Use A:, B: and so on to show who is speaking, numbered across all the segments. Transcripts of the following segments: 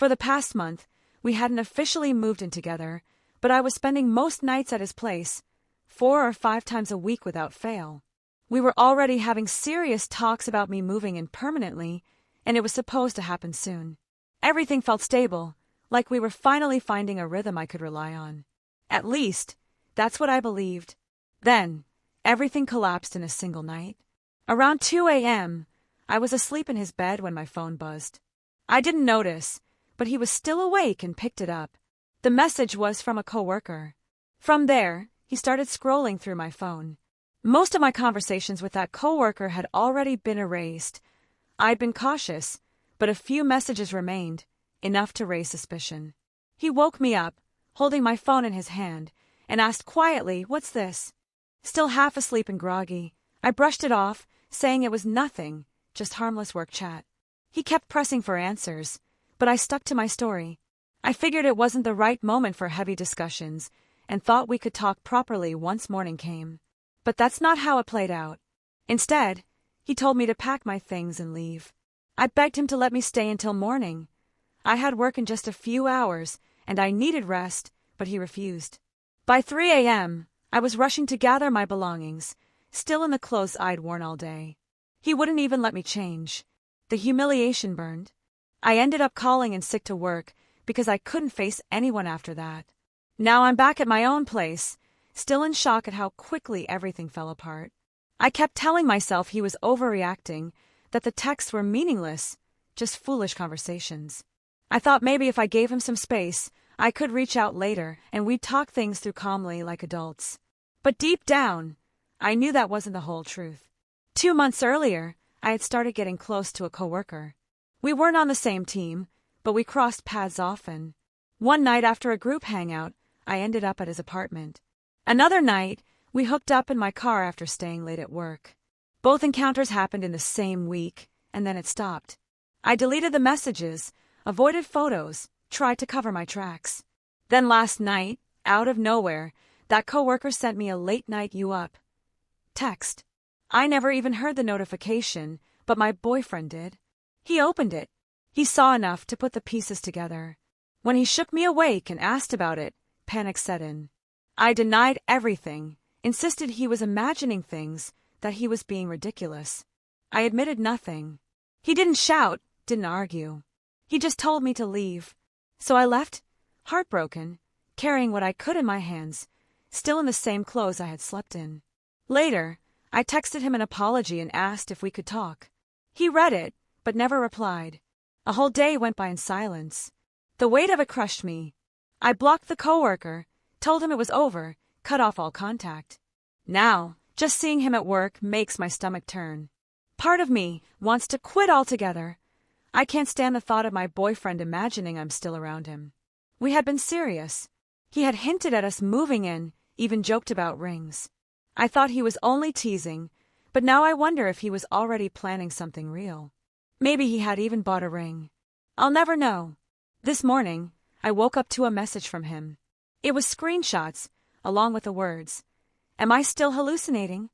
A: For the past month, we hadn't officially moved in together, but I was spending most nights at his place, 4 or 5 times a week without fail. We were already having serious talks about me moving in permanently, and it was supposed to happen soon. Everything felt stable, like we were finally finding a rhythm I could rely on. At least, that's what I believed. Then, everything collapsed in a single night. Around 2 a.m., I was asleep in his bed when my phone buzzed. I didn't notice, but he was still awake and picked it up. The message was from a coworker. From there, he started scrolling through my phone. Most of my conversations with that coworker had already been erased. I'd been cautious, but a few messages remained, enough to raise suspicion. He woke me up, holding my phone in his hand, and asked quietly, "What's this?" Still half asleep and groggy, I brushed it off, saying it was nothing, just harmless work chat. He kept pressing for answers, but I stuck to my story. I figured it wasn't the right moment for heavy discussions, and thought we could talk properly once morning came. But that's not how it played out. Instead, he told me to pack my things and leave. I begged him to let me stay until morning. I had work in just a few hours, and I needed rest, but he refused. By 3 a.m., I was rushing to gather my belongings, still in the clothes I'd worn all day. He wouldn't even let me change. The humiliation burned. I ended up calling in sick to work because I couldn't face anyone after that. Now I'm back at my own place, still in shock at how quickly everything fell apart. I kept telling myself he was overreacting, that the texts were meaningless, just foolish conversations. I thought maybe if I gave him some space, I could reach out later and we'd talk things through calmly like adults. But deep down, I knew that wasn't the whole truth. 2 months earlier, I had started getting close to a coworker. We weren't on the same team, but we crossed paths often. One night after a group hangout, I ended up at his apartment. Another night, we hooked up in my car after staying late at work. Both encounters happened in the same week, and then it stopped. I deleted the messages, avoided photos, tried to cover my tracks. Then last night, out of nowhere, that coworker sent me a late-night "you up" text. I never even heard the notification, but my boyfriend did. He opened it. He saw enough to put the pieces together. When he shook me awake and asked about it, panic set in. I denied everything, insisted he was imagining things, that he was being ridiculous. I admitted nothing. He didn't shout, didn't argue. He just told me to leave. So I left, heartbroken, carrying what I could in my hands, still in the same clothes I had slept in. Later, I texted him an apology and asked if we could talk. He read it, but never replied. A whole day went by in silence. The weight of it crushed me. I blocked the coworker, told him it was over, cut off all contact. Now, just seeing him at work makes my stomach turn. Part of me wants to quit altogether. I can't stand the thought of my boyfriend imagining I'm still around him. We had been serious. He had hinted at us moving in, even joked about rings. I thought he was only teasing, but now I wonder if he was already planning something real. Maybe he had even bought a ring. I'll never know. This morning, I woke up to a message from him. It was screenshots, along with the words, "Am I still hallucinating?"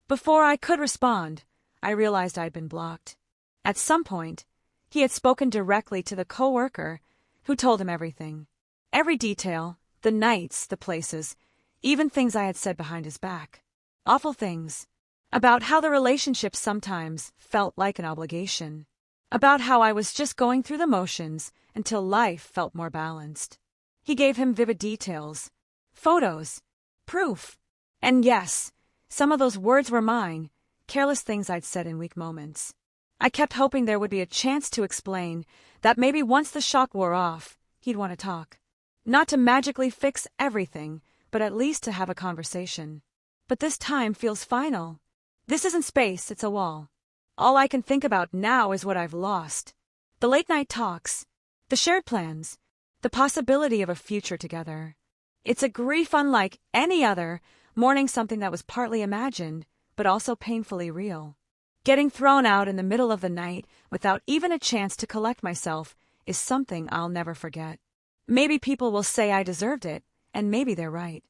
A: Before I could respond, I realized I'd been blocked. At some point, he had spoken directly to the coworker who told him everything. Every detail, the nights, the places, even things I had said behind his back. Awful things. About how the relationship sometimes felt like an obligation. About how I was just going through the motions until life felt more balanced. He gave him vivid details, photos, proof. And yes, some of those words were mine, careless things I'd said in weak moments. I kept hoping there would be a chance to explain, that maybe once the shock wore off, he'd want to talk. Not to magically fix everything, but at least to have a conversation. But this time feels final. This isn't space, it's a wall. All I can think about now is what I've lost. The late-night talks, the shared plans, the possibility of a future together. It's a grief unlike any other, mourning something that was partly imagined, but also painfully real. Getting thrown out in the middle of the night without even a chance to collect myself is something I'll never forget. Maybe people will say I deserved it, and maybe they're right.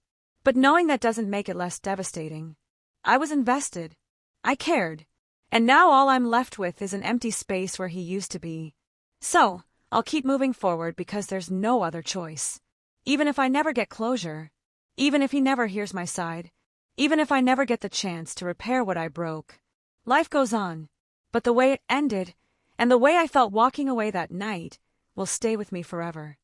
A: But knowing that doesn't make it less devastating. I was invested. I cared. And now all I'm left with is an empty space where he used to be. So, I'll keep moving forward because there's no other choice. Even if I never get closure, even if he never hears my side, even if I never get the chance to repair what I broke, life goes on. But the way it ended, and the way I felt walking away that night, will stay with me forever.